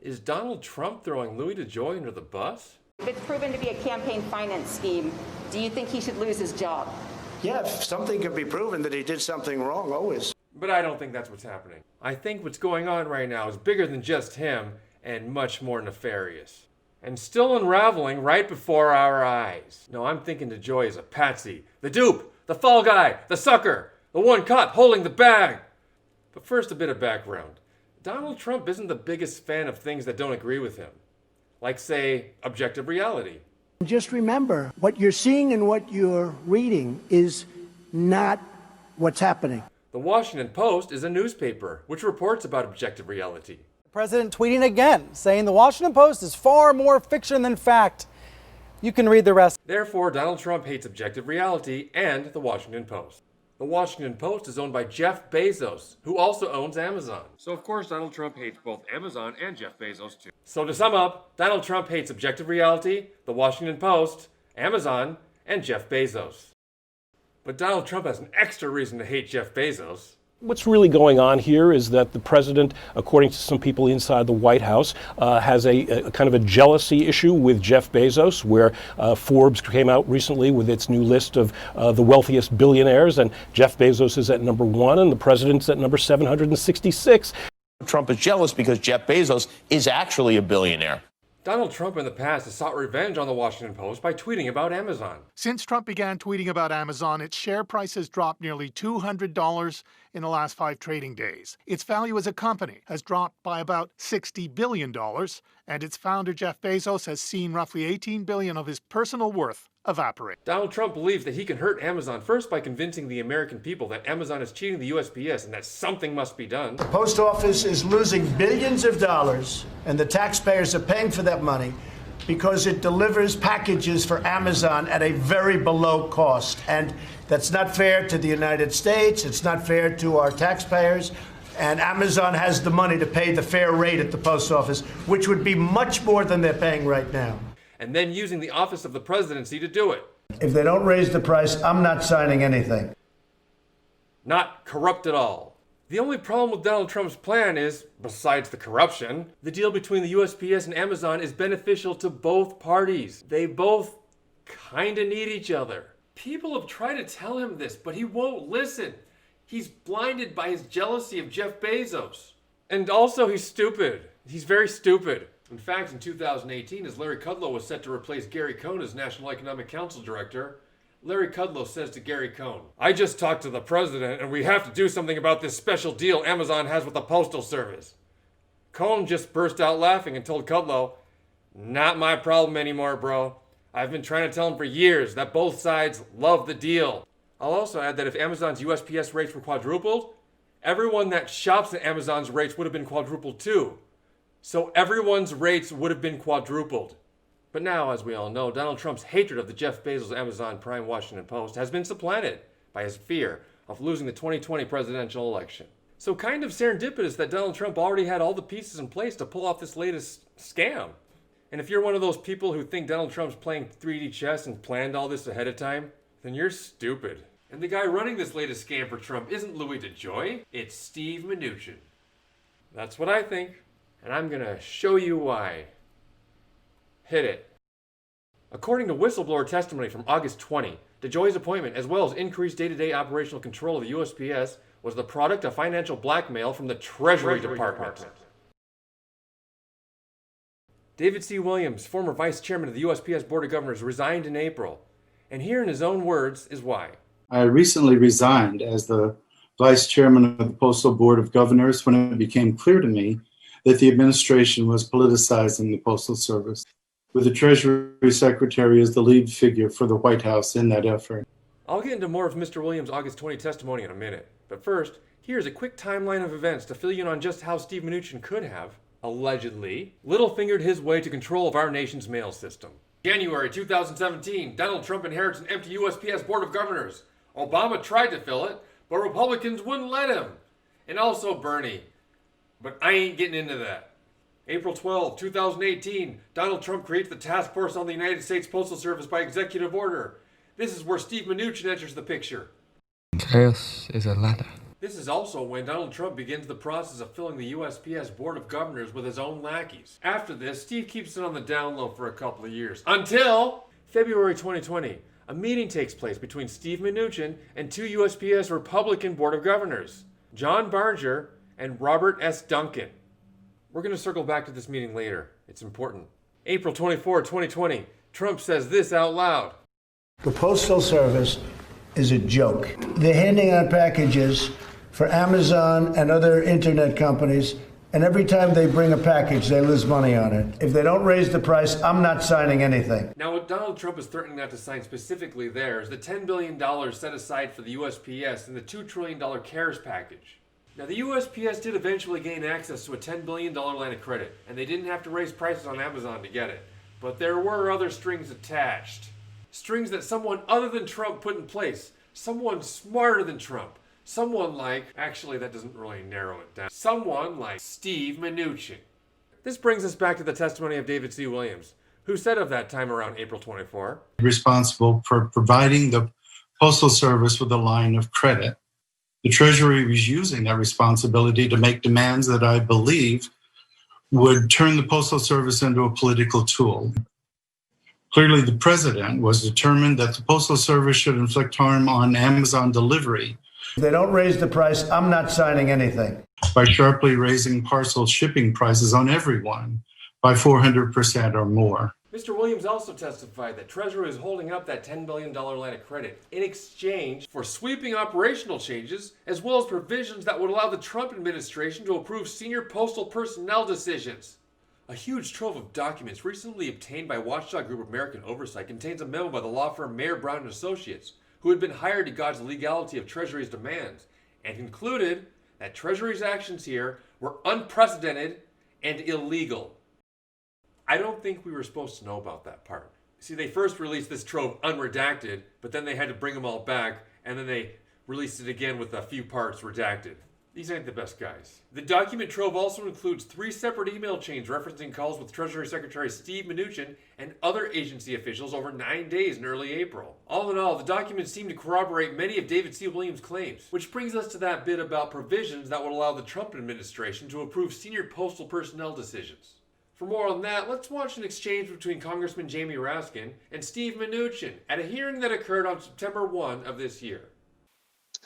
Is Donald Trump throwing Louis DeJoy under the bus? If it's proven to be a campaign finance scheme, do you think he should lose his job? Yeah, if something can be proven that he did something wrong, always. But I don't think that's what's happening. I think what's going on right now is bigger than just him and much more nefarious. And still unraveling right before our eyes. No, I'm thinking DeJoy is a patsy, the dupe, the fall guy, the sucker, the one caught holding the bag. But first, a bit of background. Donald Trump isn't the biggest fan of things that don't agree with him. Like, say, objective reality. Just remember, what you're seeing and what you're reading is not what's happening. The Washington Post is a newspaper which reports about objective reality. The president tweeting again, saying the Washington Post is far more fiction than fact. You can read the rest. Therefore, Donald Trump hates objective reality and the Washington Post. The Washington Post is owned by Jeff Bezos, who also owns Amazon. So of course Donald Trump hates both Amazon and Jeff Bezos too. So to sum up, Donald Trump hates objective reality, the Washington Post, Amazon, and Jeff Bezos. But Donald Trump has an extra reason to hate Jeff Bezos. What's really going on here is that the president, according to some people inside the White House, has a kind of a jealousy issue with Jeff Bezos, where Forbes came out recently with its new list of the wealthiest billionaires, and Jeff Bezos is at number 1 and the president's at number 766. Trump is jealous because Jeff Bezos is actually a billionaire. Donald Trump in the past has sought revenge on the Washington Post by tweeting about Amazon. Since Trump began tweeting about Amazon, its share price has dropped nearly $200 in the last 5 trading days. Its value as a company has dropped by about $60 billion, and its founder, Jeff Bezos, has seen roughly $18 billion of his personal worth evaporate. Donald Trump believes that he can hurt Amazon first by convincing the American people that Amazon is cheating the USPS and that something must be done. The post office is losing billions of dollars, and the taxpayers are paying for that money because it delivers packages for Amazon at a very below cost. And that's not fair to the United States. It's not fair to our taxpayers. And Amazon has the money to pay the fair rate at the post office, which would be much more than they're paying right now. And then using the office of the presidency to do it. If they don't raise the price, I'm not signing anything. Not corrupt at all. The only problem with Donald Trump's plan is, besides the corruption, the deal between the USPS and Amazon is beneficial to both parties. They both kinda need each other. People have tried to tell him this, but he won't listen. He's blinded by his jealousy of Jeff Bezos. And also, he's stupid. He's very stupid. In fact, in 2018, as Larry Kudlow was set to replace Gary Cohn as National Economic Council Director, Larry Kudlow says to Gary Cohn, "I just talked to the president and we have to do something about this special deal Amazon has with the Postal Service." Cohn just burst out laughing and told Kudlow, "Not my problem anymore, bro. I've been trying to tell him for years that both sides love the deal." I'll also add that if Amazon's USPS rates were quadrupled, everyone that shops at Amazon's rates would have been quadrupled too. So everyone's rates would have been quadrupled. But now, as we all know, Donald Trump's hatred of the Jeff Bezos Amazon Prime Washington Post has been supplanted by his fear of losing the 2020 presidential election. So kind of serendipitous that Donald Trump already had all the pieces in place to pull off this latest scam. And if you're one of those people who think Donald Trump's playing 3D chess and planned all this ahead of time, then you're stupid. And the guy running this latest scam for Trump isn't Louis DeJoy, it's Steve Mnuchin. That's what I think. And I'm gonna show you why. Hit it. According to whistleblower testimony from August 20, DeJoy's appointment, as well as increased day-to-day operational control of the USPS, was the product of financial blackmail from the Treasury Department. David C. Williams, former vice chairman of the USPS Board of Governors, resigned in April. And here in his own words is why. I recently resigned as the vice chairman of the Postal Board of Governors when it became clear to me that the administration was politicizing the Postal Service, with the Treasury Secretary as the lead figure for the White House in that effort. I'll get into more of Mr. Williams' August 20 testimony in a minute. But first, here's a quick timeline of events to fill you in on just how Steve Mnuchin could have, allegedly, Littlefingered his way to control of our nation's mail system. January 2017, Donald Trump inherits an empty USPS Board of Governors. Obama tried to fill it, but Republicans wouldn't let him. And also Bernie. But I ain't getting into that. April 12, 2018, Donald Trump creates the task force on the United States Postal Service by executive order. This is where Steve Mnuchin enters the picture. Chaos is a ladder. This is also when Donald Trump begins the process of filling the USPS Board of Governors with his own lackeys. After this, Steve keeps it on the down low for a couple of years. Until February 2020, a meeting takes place between Steve Mnuchin and two USPS Republican Board of Governors, John Barger and Robert S. Duncan. We're going to circle back to this meeting later. It's important. April 24, 2020, Trump says this out loud. The Postal Service is a joke. They're handing out packages for Amazon and other internet companies, and every time they bring a package, they lose money on it. If they don't raise the price, I'm not signing anything. Now, what Donald Trump is threatening not to sign specifically there is the $10 billion set aside for the USPS and the $2 trillion CARES package. Now, the USPS did eventually gain access to a $10 billion line of credit, and they didn't have to raise prices on Amazon to get it. But there were other strings attached. Strings that someone other than Trump put in place. Someone smarter than Trump. Someone like, actually that doesn't really narrow it down. Someone like Steve Mnuchin. This brings us back to the testimony of David C. Williams, who said of that time around April 24. Responsible for providing the Postal Service with a line of credit. The Treasury was using that responsibility to make demands that I believe would turn the Postal Service into a political tool. Clearly, the president was determined that the Postal Service should inflict harm on Amazon delivery. If they don't raise the price, I'm not signing anything. By sharply raising parcel shipping prices on everyone by 400% or more. Mr. Williams also testified that Treasury is holding up that $10 billion line of credit in exchange for sweeping operational changes, as well as provisions that would allow the Trump administration to approve senior postal personnel decisions. A huge trove of documents recently obtained by Watchdog Group American Oversight contains a memo by the law firm Mayer Brown & Associates, who had been hired to gauge the legality of Treasury's demands, and concluded that Treasury's actions here were unprecedented and illegal. I don't think we were supposed to know about that part. See, they first released this trove unredacted, but then they had to bring them all back, and then they released it again with a few parts redacted. These ain't the best guys. The document trove also includes 3 separate email chains referencing calls with Treasury Secretary Steve Mnuchin and other agency officials over 9 days in early April. All in all, the documents seem to corroborate many of David C. Williams' claims, which brings us to that bit about provisions that would allow the Trump administration to approve senior postal personnel decisions. For more on that, let's watch an exchange between Congressman Jamie Raskin and Steve Mnuchin at a hearing that occurred on September 1 of this year.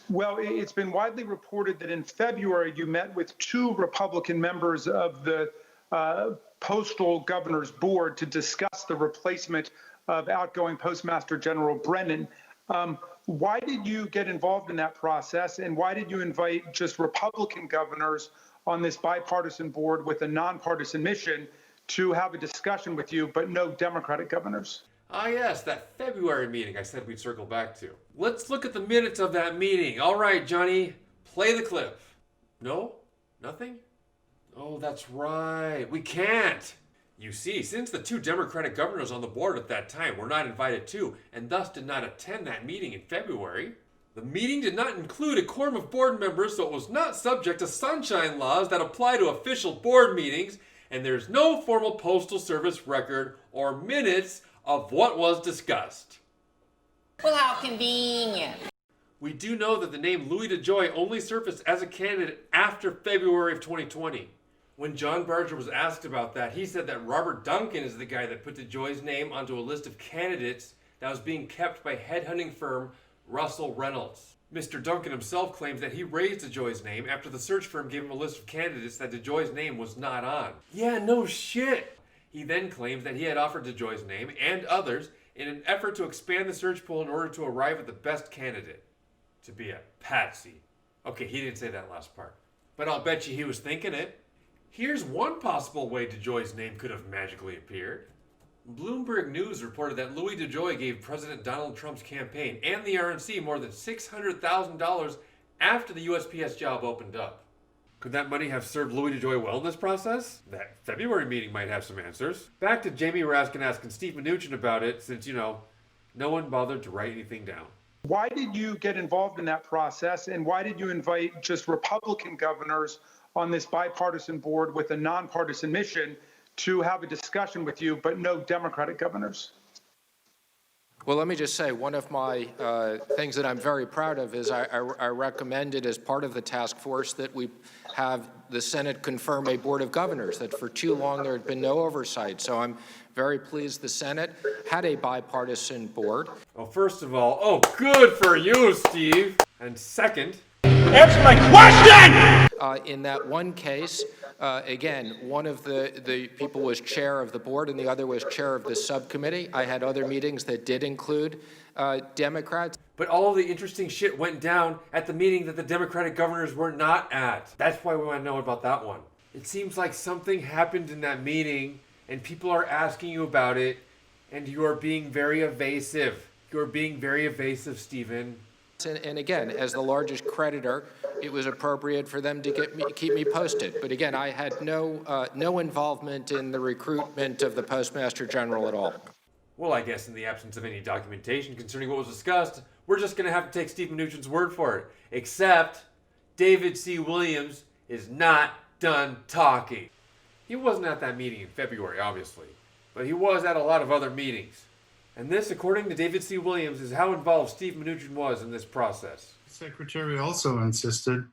Well, it's been widely reported that in February you met with 2 Republican members of the Postal Governor's Board to discuss the replacement of outgoing Postmaster General Brennan. Why did you get involved in that process, and why did you invite just Republican governors on this bipartisan board with a nonpartisan mission to have a discussion with you, but no Democratic governors? Ah yes, that February meeting I said we'd circle back to. Let's look at the minutes of that meeting. All right, Johnny, play the clip. No? Nothing? Oh, that's right. We can't. You see, since the 2 Democratic governors on the board at that time were not invited to, and thus did not attend that meeting in February, the meeting did not include a quorum of board members, so it was not subject to sunshine laws that apply to official board meetings, and there's no formal Postal Service record or minutes of what was discussed. Well, how convenient. We do know that the name Louis DeJoy only surfaced as a candidate after February of 2020. When John Barger was asked about that, he said that Robert Duncan is the guy that put DeJoy's name onto a list of candidates that was being kept by headhunting firm Russell Reynolds. Mr. Duncan himself claims that he raised DeJoy's name after the search firm gave him a list of candidates that DeJoy's name was not on. Yeah, no shit. He then claims that he had offered DeJoy's name and others in an effort to expand the search pool in order to arrive at the best candidate. To be a patsy. Okay, he didn't say that last part, but I'll bet you he was thinking it. Here's one possible way DeJoy's name could have magically appeared. Bloomberg News reported that Louis DeJoy gave President Donald Trump's campaign and the RNC more than $600,000 after the USPS job opened up. Could that money have served Louis DeJoy well in this process? That February meeting might have some answers. Back to Jamie Raskin asking Steve Mnuchin about it, since, no one bothered to write anything down. Why did you get involved in that process, and why did you invite just Republican governors on this bipartisan board with a nonpartisan mission to have a discussion with you, but no Democratic governors? Well, let me just say, one of my things that I'm very proud of is I recommended as part of the task force that we have the Senate confirm a board of governors, that for too long there had been no oversight. So I'm very pleased the Senate had a bipartisan board. Well, first of all, good for you, Steve. And second, answer my question! In that one case, again, one of the people was chair of the board and the other was chair of the subcommittee. I had other meetings that did include Democrats. But all of the interesting shit went down at the meeting that the Democratic governors were not at. That's why we want to know about that one. It seems like something happened in that meeting and people are asking you about it and you are being very evasive. You are being very evasive, Stephen. And again, as the largest creditor, it was appropriate for them to keep me posted. But again, I had no involvement in the recruitment of the Postmaster General at all. Well, I guess in the absence of any documentation concerning what was discussed, we're just going to have to take Steve Mnuchin's word for it. Except David C. Williams is not done talking. He wasn't at that meeting in February, obviously, but he was at a lot of other meetings. And this, according to David C. Williams, is how involved Steve Mnuchin was in this process. The Secretary also insisted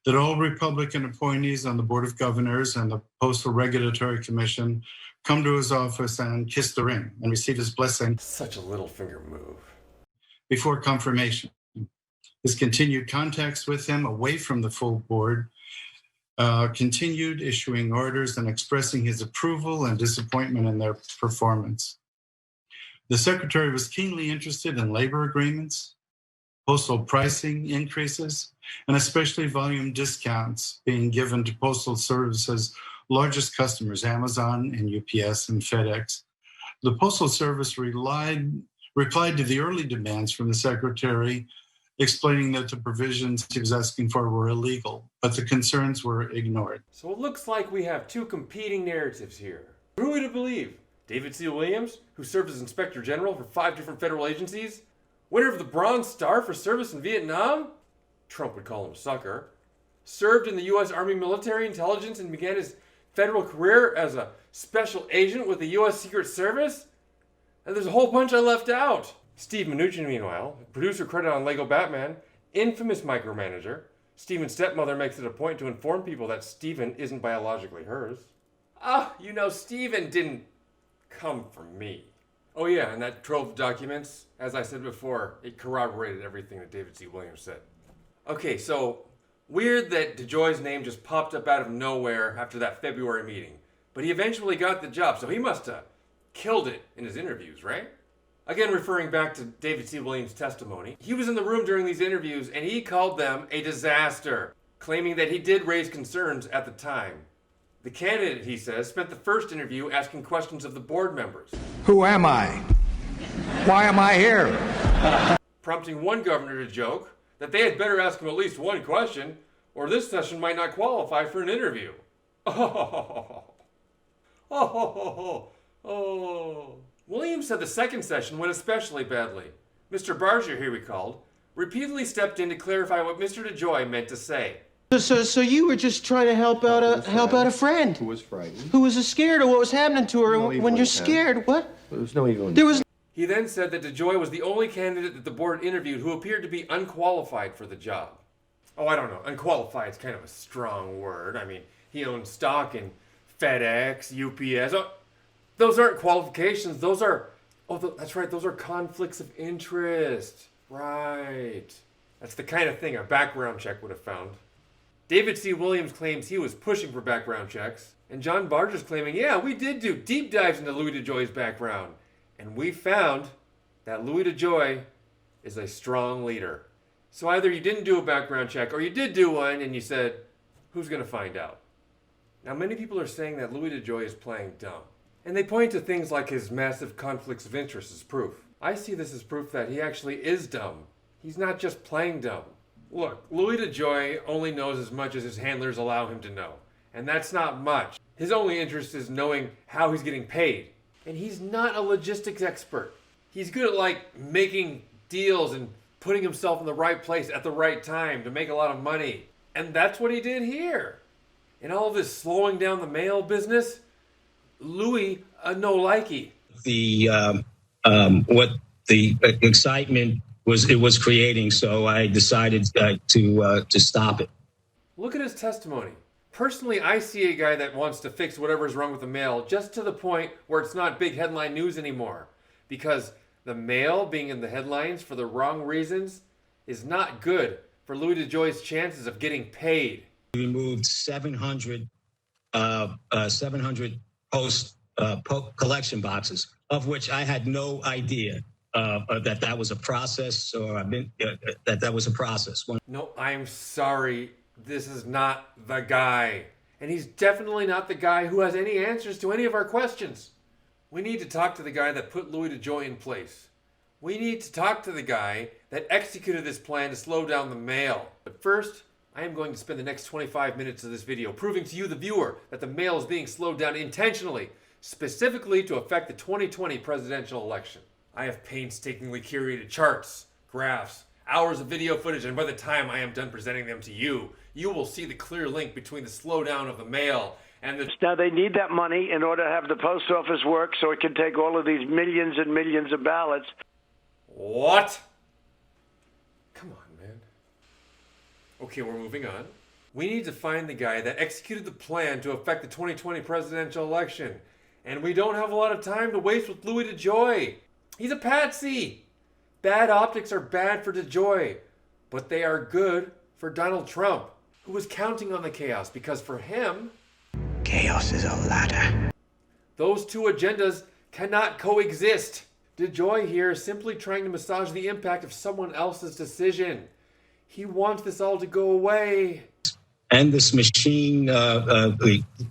that all Republican appointees on the Board of Governors and the Postal Regulatory Commission come to his office and kiss the ring and receive his blessing. Such a Littlefinger move. Before confirmation. His continued contacts with him away from the full board continued issuing orders and expressing his approval and disappointment in their performance. The Secretary was keenly interested in labor agreements, postal pricing increases, and especially volume discounts being given to Postal Service's largest customers, Amazon and UPS and FedEx. The Postal Service replied to the early demands from the Secretary, explaining that the provisions he was asking for were illegal, but the concerns were ignored. So it looks like we have two competing narratives here. Who are we to believe? David C. Williams, who served as Inspector General for 5 different federal agencies? Winner of the Bronze Star for service in Vietnam? Trump would call him a sucker. Served in the U.S. Army Military Intelligence and began his federal career as a special agent with the U.S. Secret Service? And there's a whole bunch I left out. Steve Mnuchin, meanwhile, producer credit on Lego Batman, infamous micromanager. Stephen's stepmother makes it a point to inform people that Stephen isn't biologically hers. Stephen didn't come from me. Oh yeah, and that trove of documents, as I said before, it corroborated everything that David C. Williams said. Okay, so weird that DeJoy's name just popped up out of nowhere after that February meeting. But he eventually got the job, so he must have killed it in his interviews, right? Again, referring back to David C. Williams' testimony, he was in the room during these interviews and he called them a disaster, claiming that he did raise concerns at the time. The candidate, he says, spent the first interview asking questions of the board members. Who am I? Why am I here? Prompting one governor to joke that they had better ask him at least one question, or this session might not qualify for an interview. Williams said the second session went especially badly. Mr. Barger, he recalled, repeatedly stepped in to clarify what Mr. DeJoy meant to say. So you were just trying to help out a friend who was frightened, who was scared of what was happening to her. And when you're scared, what? There was no evil. There was. He then said that DeJoy was the only candidate that the board interviewed who appeared to be unqualified for the job. Oh, I don't know. Unqualified is kind of a strong word. I mean, he owns stock in FedEx, UPS. Oh, those aren't qualifications. Those are, that's right. Those are conflicts of interest. Right. That's the kind of thing a background check would have found. David C. Williams claims he was pushing for background checks. And John Barger's claiming, yeah, we did do deep dives into Louis DeJoy's background. And we found that Louis DeJoy is a strong leader. So either you didn't do a background check or you did do one and you said, who's going to find out? Now, many people are saying that Louis DeJoy is playing dumb. And they point to things like his massive conflicts of interest as proof. I see this as proof that he actually is dumb. He's not just playing dumb. Look, Louis DeJoy only knows as much as his handlers allow him to know. And that's not much. His only interest is knowing how he's getting paid. And he's not a logistics expert. He's good at making deals and putting himself in the right place at the right time to make a lot of money. And that's what he did here. In all of this slowing down the mail business, Louis, no likey. What the excitement was creating, so I decided to stop it. Look at his testimony. Personally, I see a guy that wants to fix whatever's wrong with the mail just to the point where it's not big headline news anymore. Because the mail being in the headlines for the wrong reasons is not good for Louis DeJoy's chances of getting paid. We removed 700 post collection boxes, of which I had no idea that was a process, or that was a process. No, I'm sorry. This is not the guy. And he's definitely not the guy who has any answers to any of our questions. We need to talk to the guy that put Louis DeJoy in place. We need to talk to the guy that executed this plan to slow down the mail. But first, I am going to spend the next 25 minutes of this video proving to you, the viewer, that the mail is being slowed down intentionally, specifically to affect the 2020 presidential election. I have painstakingly curated charts, graphs, hours of video footage, and by the time I am done presenting them to you, you will see the clear link between the slowdown of the mail and the... Now, they need that money in order to have the post office work so it can take all of these millions and millions of ballots. What? Come on, man. Okay, we're moving on. We need to find the guy that executed the plan to affect the 2020 presidential election. And we don't have a lot of time to waste with Louis DeJoy. He's a patsy. Bad optics are bad for DeJoy, but they are good for Donald Trump, who was counting on the chaos because for him, Chaos is a ladder. those two agendas cannot coexist. DeJoy here is simply trying to massage the impact of someone else's decision. He wants this all to go away. And this machine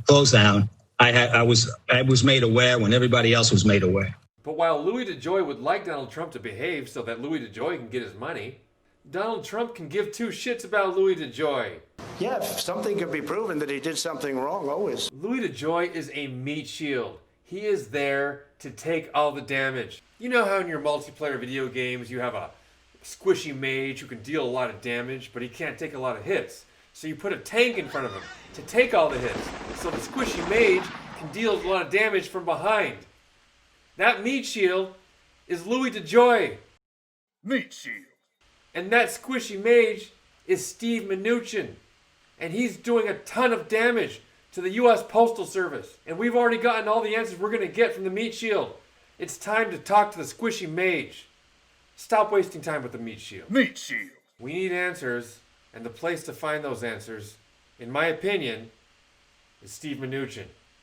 closed down. I was made aware when everybody else was made aware. But while Louis DeJoy would like Donald Trump to behave so that Louis DeJoy can get his money, Donald Trump can give two shits about Louis DeJoy. Yeah, if something could be proven that he did something wrong, always. Louis DeJoy is a meat shield. He is there to take all the damage. You know how in your multiplayer video games you have a squishy mage who can deal a lot of damage, but he can't take a lot of hits. So you put a tank in front of him to take all the hits, so the squishy mage can deal a lot of damage from behind. That meat shield is Louis DeJoy. Meat shield. And that squishy mage is Steve Mnuchin. And he's doing a ton of damage to the U.S. Postal Service. And we've already gotten all the answers we're going to get from the meat shield. It's time to talk to the squishy mage. Stop wasting time with the meat shield. Meat shield. We need answers, and the place to find those answers, in my opinion, is Steve Mnuchin.